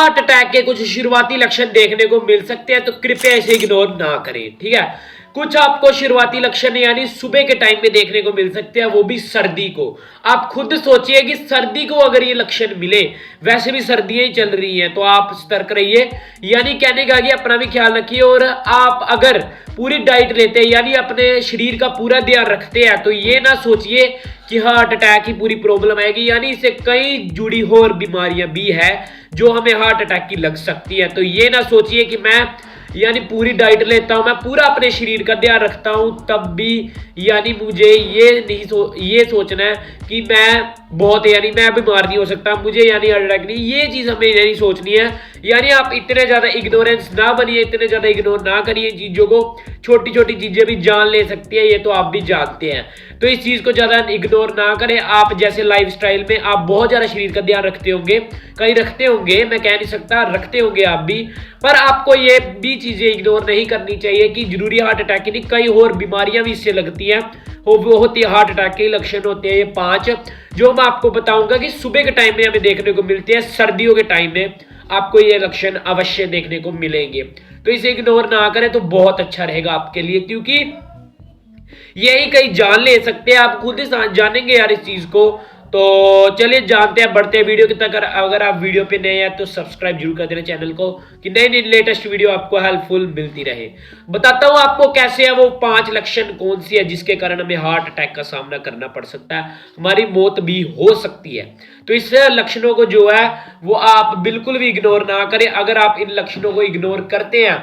Heart attack के कुछ शुरुआती लक्षण देखने को मिल सकते हैं, तो कृपया इसे इग्नोर ना करें, ठीक है। कुछ आपको शुरुआती लक्षण यानी सुबह के टाइम में देखने को मिल सकते हैं, वो भी सर्दी को। आप खुद सोचिए कि सर्दी को अगर ये लक्षण मिले, वैसे भी सर्दियां ही चल रही हैं, तो आप सतर्क रहिए, यानी कहने का कि अपना भी ख्याल रखिए। और आप अगर पूरी डाइट लेते हैं यानी अपने शरीर का पूरा ध्यान रखते हैं, तो ये ना सोचिए कि हार्ट अटैक की पूरी प्रॉब्लम आएगी, यानी इससे कई जुड़ी और बीमारियां भी है जो हमें हार्ट अटैक की लग सकती है। तो ये ना सोचिए कि मैं यानी पूरी डाइट लेता हूं, मैं पूरा अपने शरीर का ध्यान रखता हूं, तब भी यानी मुझे ये सोचना है कि मैं बहुत यानी मैं बीमार नहीं हो सकता, मुझे यानी हार्ट अटैक नहीं, ये चीज हमें नहीं सोचनी है। यानी आप इतने ज्यादा इग्नोरेंस ना बनिए, इतने ज्यादा इग्नोर ना करिए चीजों को। छोटी छोटी चीजें भी जान ले सकती है, ये तो आप भी जानते हैं, तो इस चीज को ज्यादा इग्नोर ना करें। आप जैसे लाइफस्टाइल में आप बहुत ज्यादा शरीर का ध्यान रखते होंगे, कहीं रखते होंगे, मैं कह नहीं सकता, रखते होंगे आप भी, पर आपको ये भी चीजें इग्नोर नहीं करनी चाहिए कि जरूरी हार्ट अटैक की नहीं, कई और बीमारियां भी इससे लगती हैं, वो होती है हार्ट अटैक के लक्षण होते हैं ये 5, जो मैं आपको बताऊंगा कि सुबह के टाइम में हमें देखने को मिलते हैं, सर्दियों के टाइम में आपको ये लक्षण अवश्य देखने को मिलेंगे। तो इसे इग्नोर ना करें तो बहुत अच्छा रहेगा आपके लिए, क्योंकि यही कहीं जान ले सकते हैं, आप खुद ही जानेंगे यार इस चीज को। तो चलिए जानते हैं, बढ़ते हैं वीडियो की तक। अगर आप वीडियो पे नए हैं तो सब्सक्राइब जरूर कर देना चैनल को, कि नई नई लेटेस्ट वीडियो आपको हेल्पफुल मिलती रहे। बताता हूं आपको कैसे है वो 5 लक्षण कौन सी है जिसके कारण हमें हार्ट अटैक का सामना करना पड़ सकता है, हमारी मौत भी हो सकती है। तो इस लक्षणों को जो है वो आप बिल्कुल भी इग्नोर ना करें। अगर आप इन लक्षणों को इग्नोर करते हैं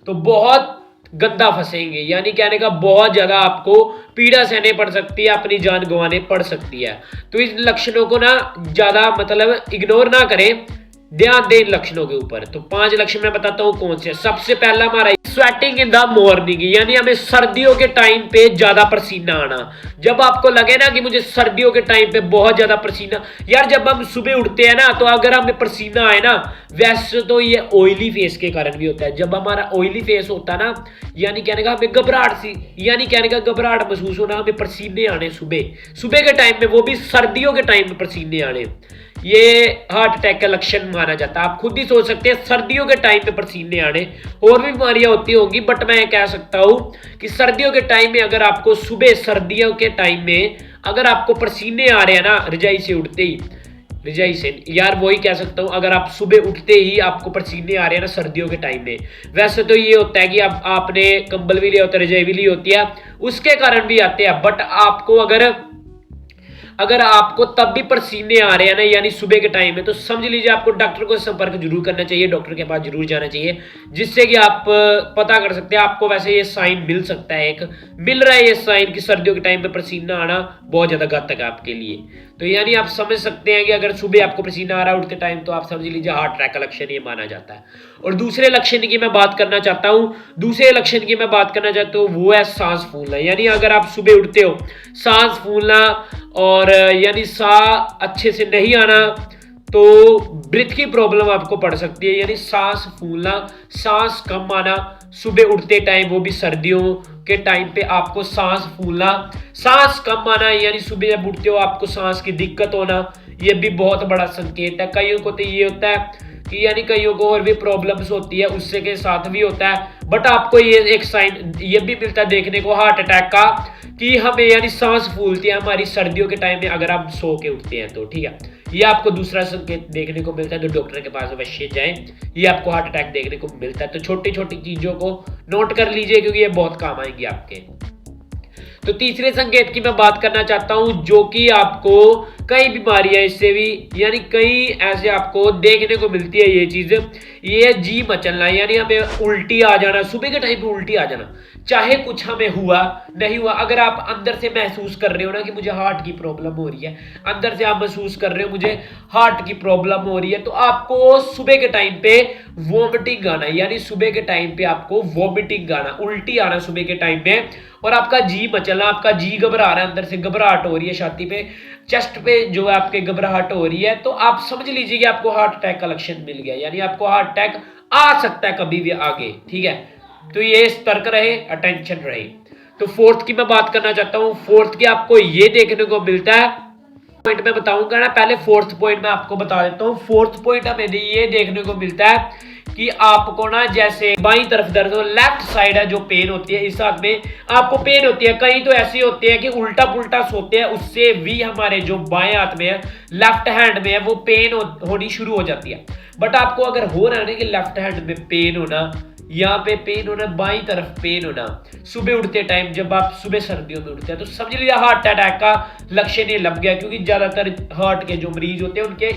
तो बहुत गंदा फंसेंगे, यानी कहने का बहुत ज्यादा आपको पीड़ा सहने पड़ सकती है, अपनी जान गंवाने पड़ सकती है। तो इस लक्षणों को ना ज्यादा मतलब इग्नोर ना करें, ध्यान दें इन लक्षणों के ऊपर। तो 5 लक्षण मैं बताता हूं कौन से। सबसे पहला हमारा स्वेटिंग इन द मॉर्निंग, यानी हमें सर्दियों के टाइम पे ज्यादा पसीना आना। जब आपको लगे ना कि मुझे सर्दियों के टाइम पे बहुत ज्यादा पसीना, यार जब हम सुबह उठते हैं ना, तो अगर हमें पसीना आए ना, वैसे तो ये ऑयली फेस के कारण भी होता है। जब हमारा ऑयली फेस होता है ना, यानी कहने का हमें घबराहट सी, यानी कहने का घबराहट महसूस होना, हमें पसीने आने सुबह के टाइम में, वो भी सर्दियों के टाइम में पसीने आने, ये हार्ट अटैक का लक्षण माना जाता है। आप खुद ही सोच सकते हैं सर्दियों के टाइम पे पसीने आने, और भी बीमारियां होती होंगी, बट मैं कह सकता हूं कि सर्दियों के टाइम में अगर आपको सुबह सर्दियों के टाइम में अगर आपको पसीने आ रहे हैं ना, रजाई से उठते ही, रजाई से यार वही कह सकता हूं, अगर आप सुबह उठते ही आपको पसीने आ रहे हैं ना सर्दियों के टाइम में, वैसे तो ये होता है कि आपने कंबल भी लिया होता है, रजाई भी ली होती है, उसके कारण भी आते हैं। बट आपको अगर आपको तब भी पसीने आ रहे हैं ना, यानी सुबह के टाइम में, तो समझ लीजिए आपको डॉक्टर को संपर्क जरूर करना चाहिए, डॉक्टर के पास जरूर जाना चाहिए, जिससे कि आप पता कर सकते हैं। आपको वैसे ये साइन मिल सकता है, एक मिल रहा है ये साइन कि सर्दियों के टाइम में पसीना आना बहुत ज्यादा घातक है आपके लिए। तो यानी आप समझ सकते हैं कि अगर सुबह आपको पसीना आ रहा है उठते टाइम, तो आप समझ लीजिए हार्ट अटैक का लक्षण ये माना जाता है। और दूसरे लक्षण की मैं बात करना चाहता हूं, वो है सांस फूलना। यानी अगर आप सुबह उठते हो, सांस फूलना और यानी सांस अच्छे से नहीं आना, तो ब्रीथ की प्रॉब्लम आपको पड़ सकती है। यानी सांस फूलना, सांस कम आना सुबह उठते टाइम, वो भी सर्दियों के टाइम पे आपको सांस फूलना, सांस कम आना, यानी सुबह जब उठते हो आपको सांस की दिक्कत होना, ये भी बहुत बड़ा संकेत है। कईयों को तो ये होता है कि यानी कईयों को और भी प्रॉब्लम्स होती है, उससे के साथ भी होता है, बट आपको ये एक साइन ये भी मिलता है देखने को हार्ट अटैक का, कि हमें यानी सांस फूलती है हमारी सर्दियों के टाइम में अगर आप सो के उठते हैं तो, ठीक है। ये आपको दूसरा संकेत देखने को मिलता है, तो डॉक्टर के पास अवश्य जाएं, ये आपको हार्ट अटैक देखने को मिलता है। तो छोटी छोटी चीजों को नोट कर लीजिए, क्योंकि ये बहुत काम आएंगी आपके। तो तीसरे संकेत की मैं बात करना चाहता हूं, जो कि आपको कई बीमारियां इससे भी, यानी कई ऐसे आपको देखने को मिलती है ये चीज, ये जी मचलना, यानी हमें उल्टी आ जाना, सुबह के टाइम पे उल्टी आ जाना, चाहे कुछ हमें हुआ नहीं हुआ, अगर आप अंदर से महसूस कर रहे हो ना कि मुझे हार्ट की प्रॉब्लम हो रही है, अंदर से आप महसूस कर रहे हो मुझे हार्ट की प्रॉब्लम हो रही है, तो आपको सुबह के टाइम पे वॉमिटिंग आना, यानी सुबह के टाइम पे आपको वॉमिटिंग आना, उल्टी आना सुबह के टाइम पे, और आपका जी मचलना, आपका जी घबरा रहा है, अंदर से घबराहट हो रही है, छाती पे, चेस्ट पे जो है आपके घबराहट हो रही है, तो आप समझ लीजिए कि आपको हार्ट अटैक का लक्षण मिल गया, यानी आपको हार्ट अटैक आ सकता है कभी भी आगे, ठीक है। तो ये सतर्क रहे, अटेंशन रहे। तो फोर्थ की मैं बात करना चाहता हूं, फोर्थ की आपको ये देखने को मिलता है पॉइंट में बताऊंगा ना, पहले फोर्थ पॉइंट में आपको बता देता हूँ। फोर्थ पॉइंट हमें ये देखने को मिलता है कि आपको ना जैसे बाईं तरफ दर्द हो, लेफ्ट साइड है जो पेन होती है, इस हाथ में आपको पेन होती है। कहीं तो ऐसे होते हैं कि उल्टा पुल्टा सोते हैं, उससे भी हमारे जो बाएं हाथ में है, लेफ्ट हैंड में है, वो पेन होनी शुरू हो जाती है। बट आपको अगर हो रहा है ना कि लेफ्ट हैंड में पेन होना, यहाँ पे पेन होना, बाईं तरफ पेन होना सुबह उठते टाइम, जब आप सुबह सर्दियों में उठते हैं, तो समझ लीजिए हार्ट अटैक का लक्षण ये लग गया। क्योंकि ज्यादातर हार्ट के जो मरीज होते हैं उनके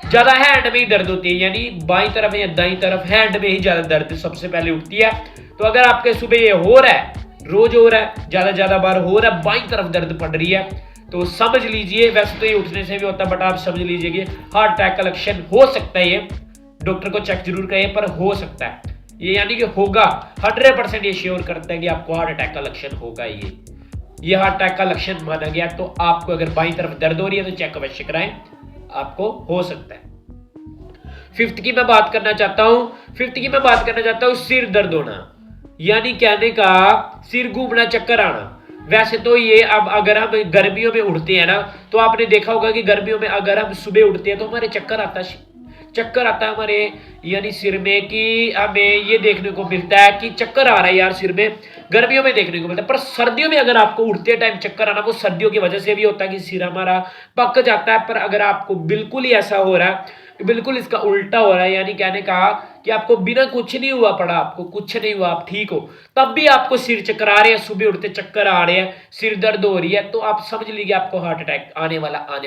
ज्यादा हैंड में ही दर्द होती है, यानी बाईं तरफ या दाईं तरफ हैंड में ही ज्यादा दर्द सबसे पहले उठती है। तो अगर आपके सुबह ये हो रहा है, रोज हो रहा है, ज्यादा बार हो रहा है, बाईं तरफ दर्द पड़ रही है, तो समझ लीजिए, वैसे तो ये उठने से भी होता है, बट आप समझ लीजिए कि हार्ट अटैक का लक्षण हो सकता है। ये डॉक्टर को चेक जरूर करिए, पर हो सकता है ये, यानी कि होगा 100% ये श्योर करता है कि आपको हार्ट अटैक का लक्षण होगा। ये हार्ट अटैक का लक्षण माना गया। तो आपको अगर बाईं तरफ दर्द हो रही है तो चेक अवश्य कराएं, आपको हो सकता है। फिफ्थ की मैं बात करना चाहता हूं, सिर दर्द होना, यानी कहने का सिर घूमना, चक्कर आना। वैसे तो ये अब अगर हम गर्मियों में उठते हैं ना, तो आपने देखा होगा कि गर्मियों में अगर हम सुबह उठते हैं तो हमारे चक्कर आता है हमारे यानी सिर में, कि हमें ये देखने को मिलता है कि चक्कर आ रहा है यार सिर में, गर्मियों में देखने को मिलता है। पर सर्दियों में अगर आपको उठते टाइम चक्कर आना, वो सर्दियों की वजह से भी होता है कि सिर हमारा पक जाता है। पर अगर आपको बिल्कुल ही ऐसा हो रहा है, बिल्कुल इसका उल्टा हो रहा है, यानी कहने का कि आपको बिना कुछ नहीं हुआ पड़ा, आपको कुछ नहीं हुआ, आप ठीक हो, तब भी आपको सिर चकरा रहे हैं, सुबह उठते चक्कर आ रहे हैं, सिर दर्द हो रही है, तो आप समझ लीजिए आपको हार्ट अटैक आने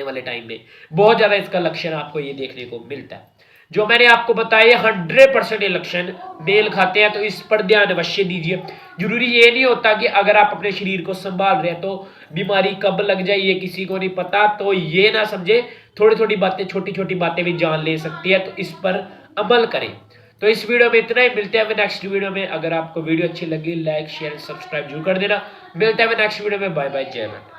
वाले टाइम में बहुत ज्यादा इसका लक्षण आपको ये देखने को मिलता है। जो मैंने आपको बताया 100% ये लक्षण मेल खाते हैं, तो इस पर ध्यान अवश्य दीजिए। जरूरी ये नहीं होता कि अगर आप अपने शरीर को संभाल रहे हैं तो बीमारी कब लग जाए ये किसी को नहीं पता। तो ये ना समझे थोड़ी बातें, छोटी बातें भी जान ले सकती है, तो इस पर अमल करें। तो इस वीडियो में इतना ही, मिलते हैं नेक्स्ट वीडियो में। अगर आपको वीडियो अच्छी लगी, लाइक शेयर सब्सक्राइब जरूर कर देना। मिलते हैं नेक्स्ट वीडियो में। बाय बाय, जय हिंद।